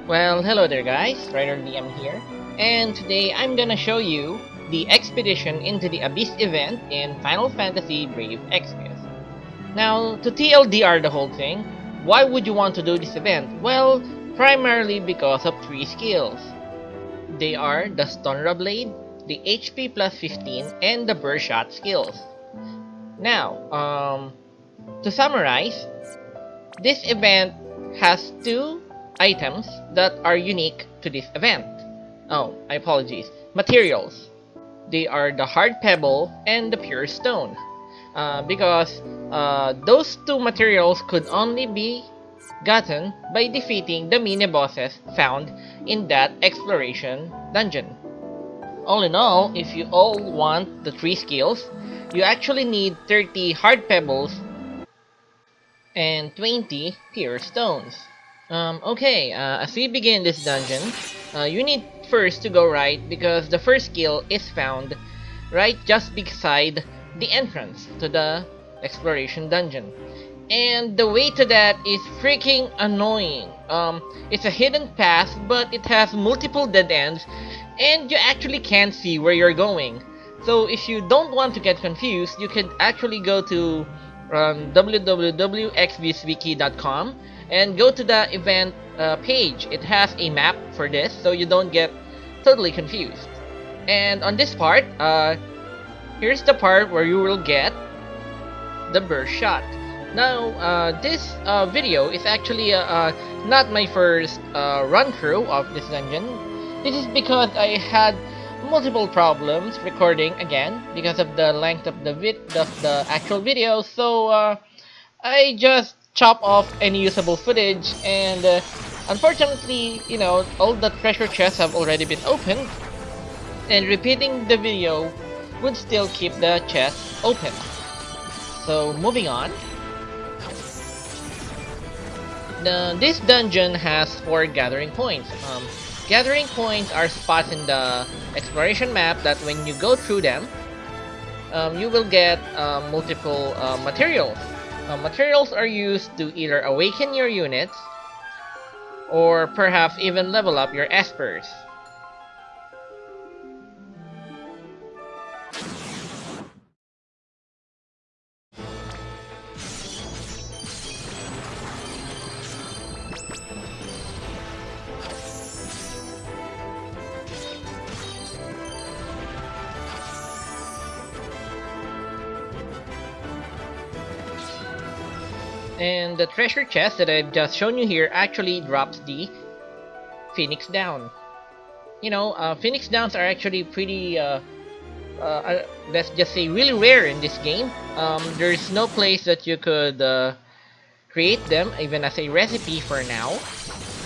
Well, hello there guys, StriderVM here, and today I'm gonna show you the expedition into the Abyss event in Final Fantasy Brave Exvius. Now, to TLDR the whole thing, why would you want to do this event? Well, primarily because of 3 skills. They are the Stonra Blade, the HP plus 15, and the Burst Shot skills. Now, to summarize, this event has 2 items that are unique to this event. Oh, I apologize. Materials. They are the hard pebble and the pure stone. Because those 2 materials could only be gotten by defeating the mini bosses found in that exploration dungeon. All in all, if you all want the 3 skills, you actually need 30 hard pebbles and 20 pure stones. As we begin this dungeon, you need first to go right because the first skill is found right just beside the entrance to the exploration dungeon. And the way to that is freaking annoying. It's a hidden path, but it has multiple dead ends, and you actually can't see where you're going. So if you don't want to get confused, you could actually go to www.exviuswiki.com and go to the event page. It has a map for this, so you don't get totally confused. And on this part, here's the part where you will get the burst shot. Now, this video is actually not my first run through of this dungeon. This is because I had multiple problems recording again because of the length of the actual video. So I just chop off any usable footage, and unfortunately, you know, all the treasure chests have already been opened, and repeating the video would still keep the chests open. So moving on. This dungeon has 4 gathering points. Gathering points are spots in the exploration map that when you go through them, you will get multiple materials. Materials are used to either awaken your units or perhaps even level up your espers. And the treasure chest that I've just shown you here actually drops the Phoenix Down. You know, Phoenix Downs are actually pretty, let's just say, really rare in this game. There's no place that you could create them, even as a recipe for now.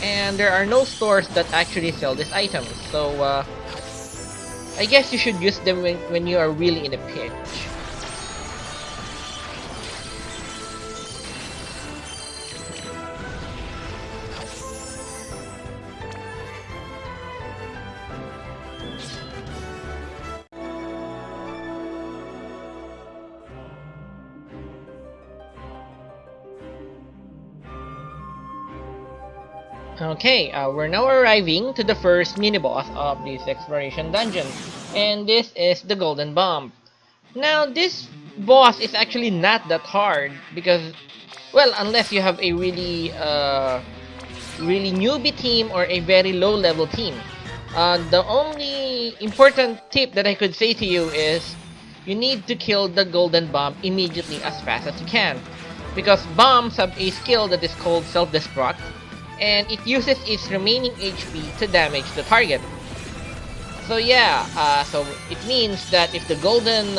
And there are no stores that actually sell these items. So, I guess you should use them when you are really in a pinch. Okay, we're now arriving to the first mini-boss of this exploration dungeon, and this is the Golden Bomb. Now, this boss is actually not that hard because, well, unless you have a really newbie team or a very low-level team. The only important tip that I could say to you is you need to kill the Golden Bomb immediately as fast as you can, because bombs have a skill that is called self-destruct, and it uses its remaining HP to damage the target. So yeah, so it means that if the golden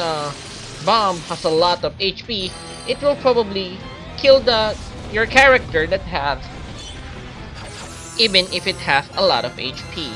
bomb has a lot of HP, it will probably kill your character that has, even if it has a lot of HP.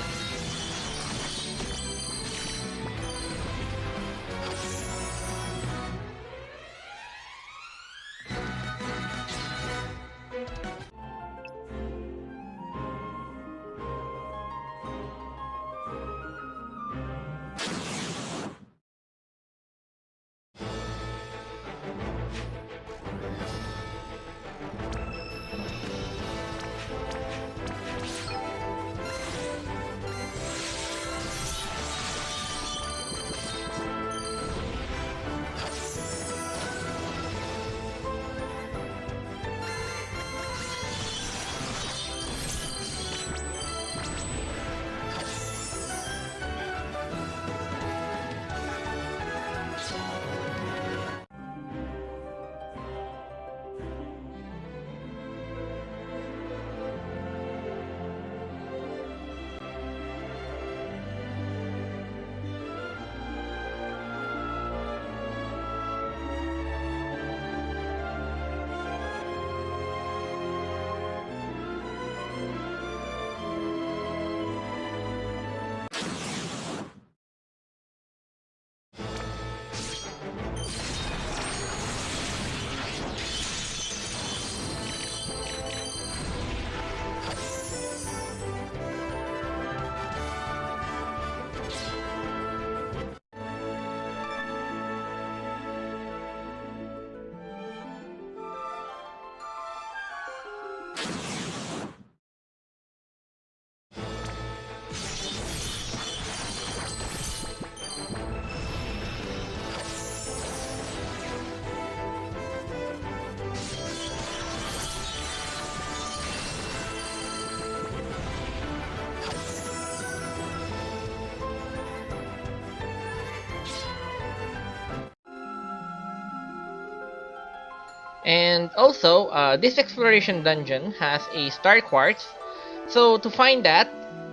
And also, this exploration dungeon has a star quartz. So to find that,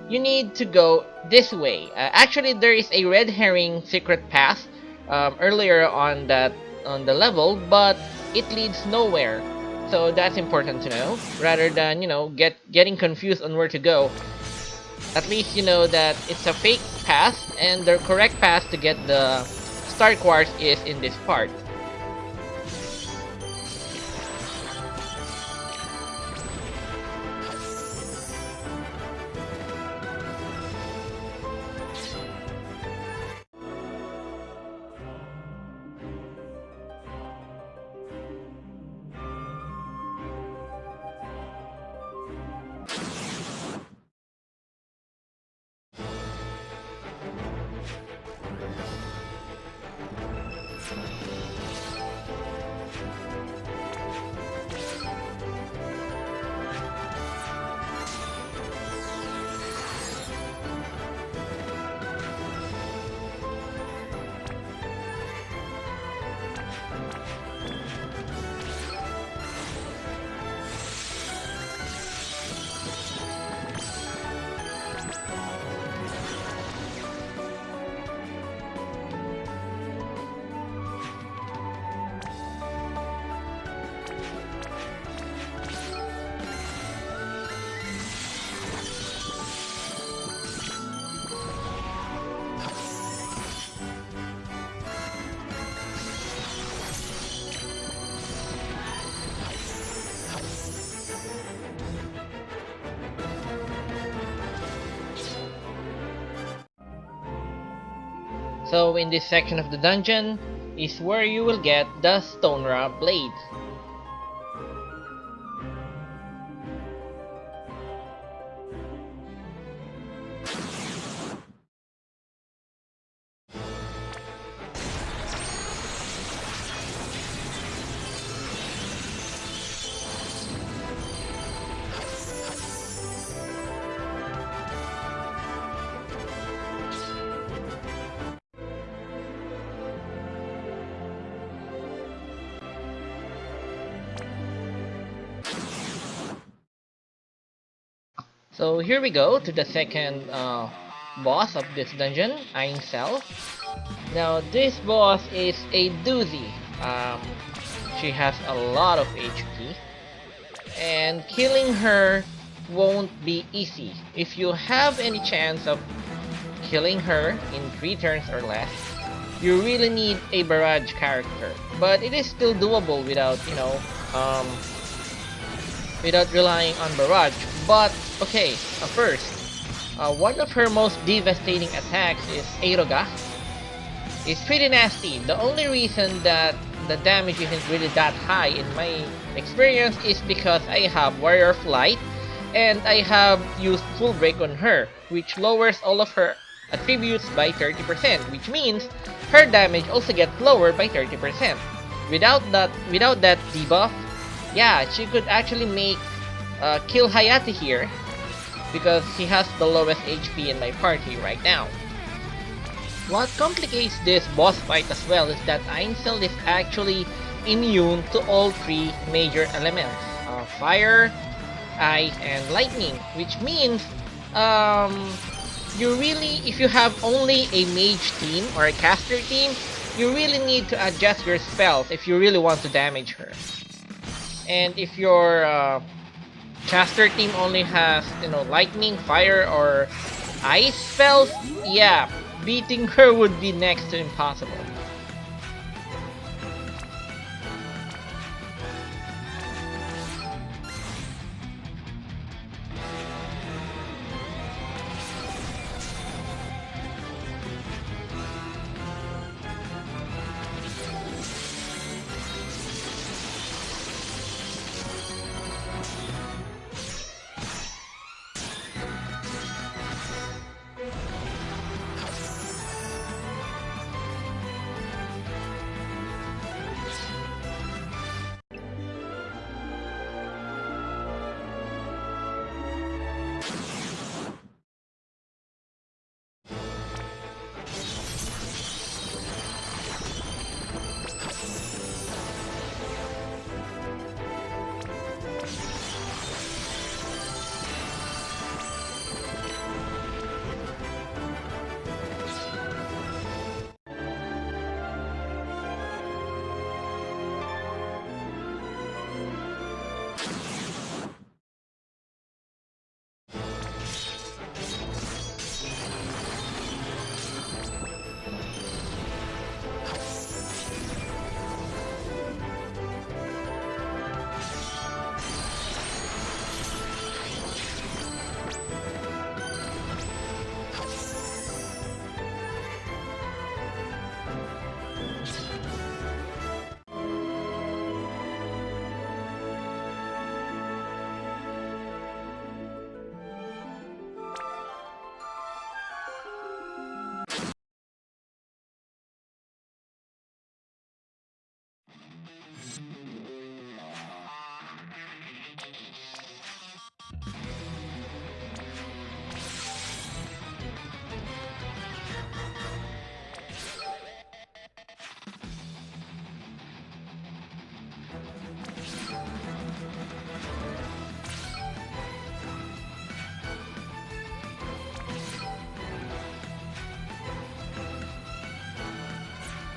you need to go this way. Actually, there is a red herring secret path earlier on the level, but it leads nowhere. So that's important to know. Rather than getting confused on where to go, at least you know that it's a fake path, and the correct path to get the star quartz is in this part. So in this section of the dungeon is where you will get the Stonera blade. So here we go to the second boss of this dungeon, Aincel. Now this boss is a doozy. She has a lot of HP, and killing her won't be easy. If you have any chance of killing her in 3 turns or less, you really need a barrage character. But it is still doable without, without relying on barrage. But okay, first, one of her most devastating attacks is Eiroga. It's pretty nasty. The only reason that the damage isn't really that high in my experience is because I have Warrior of Light and I have used Full Break on her, which lowers all of her attributes by 30%, which means her damage also gets lowered by 30%. Without that debuff, yeah, she could actually make kill Hayate here, because he has the lowest HP in my party right now. What complicates this boss fight as well is that Aincel is actually immune to all 3 major elements, fire, ice, and lightning, which means you really, if you have only a mage team or a caster team, you really need to adjust your spells if you really want to damage her. And if your caster team only has, lightning, fire, or ice spells, yeah, beating her would be next to impossible.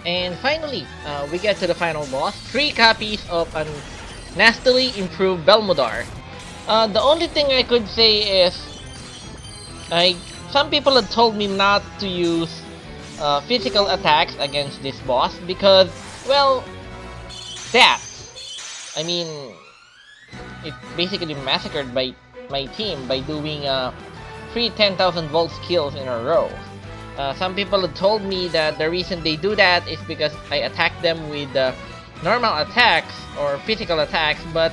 And finally, we get to the final boss. 3 copies of a nastily improved Belmodar. The only thing I could say is, some people had told me not to use physical attacks against this boss because, well, I mean, it basically massacred my team by doing 3 10,000 volt skills in a row. Some people had told me that the reason they do that is because I attack them with normal attacks or physical attacks, but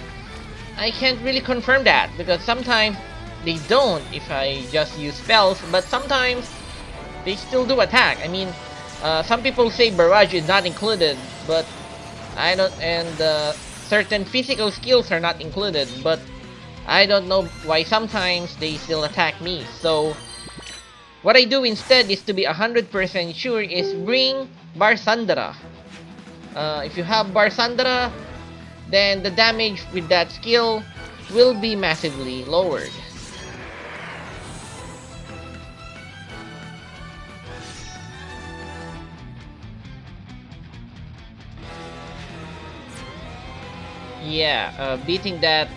I can't really confirm that because sometimes they don't if I just use spells, but sometimes they still do attack. I mean, some people say barrage is not included, but I don't, and certain physical skills are not included, but I don't know why sometimes they still attack me. So what I do instead is to be 100% sure is bring Barsandara. If you have Barsandara, then the damage with that skill will be massively lowered. Yeah, beating that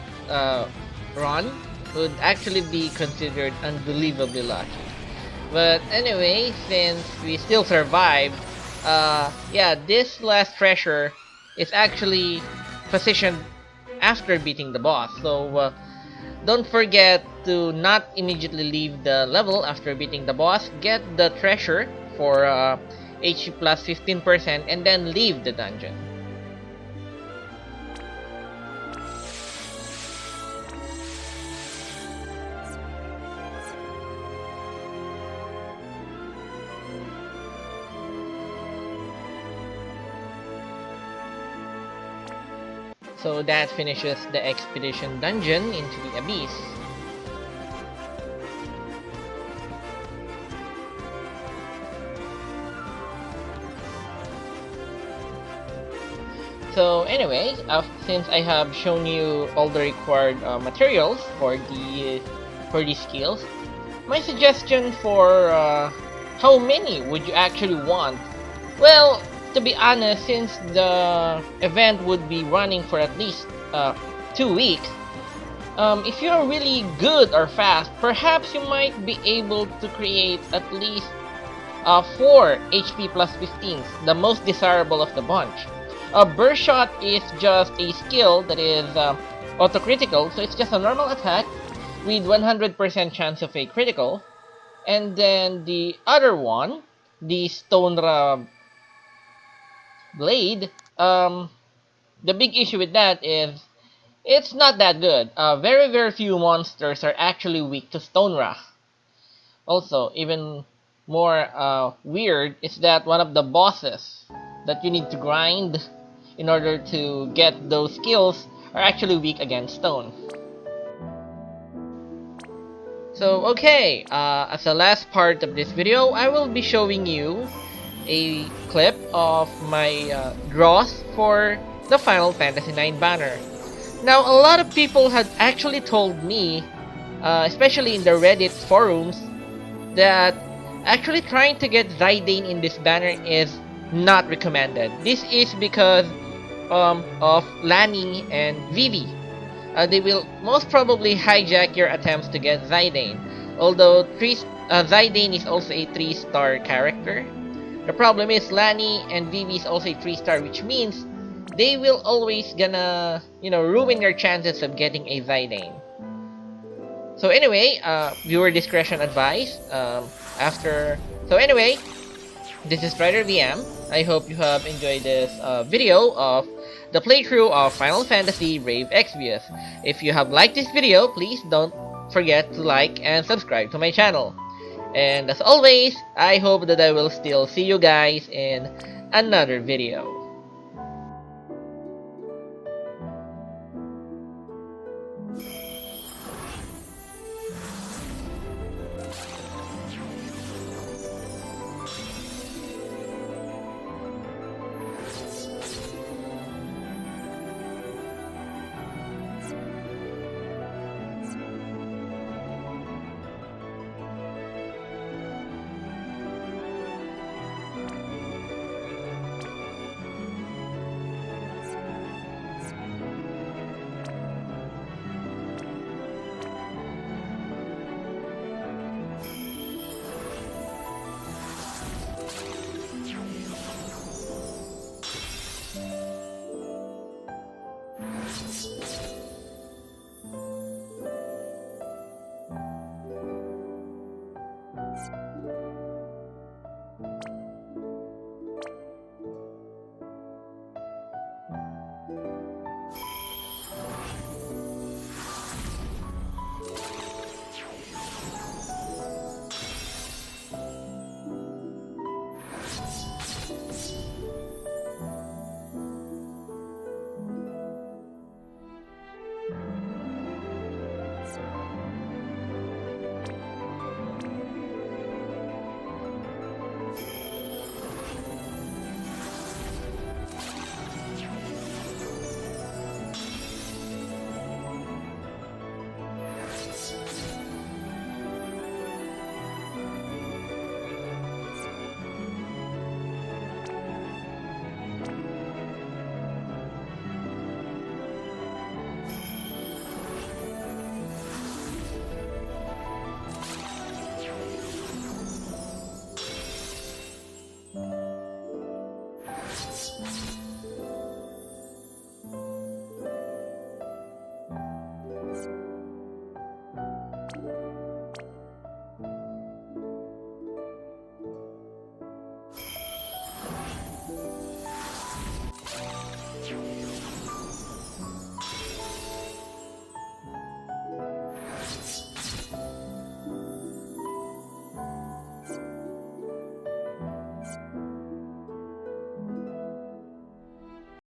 run would actually be considered unbelievably lucky. But anyway, since we still survived, yeah, this last treasure is actually positioned after beating the boss. So don't forget to not immediately leave the level after beating the boss. Get the treasure for HP plus 15% and then leave the dungeon. So that finishes the expedition dungeon into the abyss. So anyway, since I have shown you all the required materials for these skills, my suggestion for how many would you actually want? Well, to be honest, since the event would be running for at least 2 weeks, if you're really good or fast, perhaps you might be able to create at least 4 HP plus 15s, the most desirable of the bunch. Burst Shot is just a skill that is auto-critical, so it's just a normal attack with 100% chance of a critical. And then the other one, the Stone Blade, the big issue with that is it's not that good. Very few monsters are actually weak to Stone Ra. Also, even more weird is that one of the bosses that you need to grind in order to get those skills are actually weak against stone. So okay, as the last part of this video, I will be showing you a clip of my draws for the Final Fantasy IX banner. Now, a lot of people had actually told me, especially in the Reddit forums, that actually trying to get Zidane in this banner is not recommended. This is because of Lani and Vivi. They will most probably hijack your attempts to get Zidane. Although Zidane is also a 3-star character. The problem is Lani and Vivi is also a 3-star, which means they will always gonna, ruin your chances of getting a Zidane. So anyway, viewer discretion advised. So anyway, this is StriderVM. I hope you have enjoyed this video of the playthrough of Final Fantasy Brave Exvius. If you have liked this video, please don't forget to like and subscribe to my channel. And as always, I hope that I will still see you guys in another video.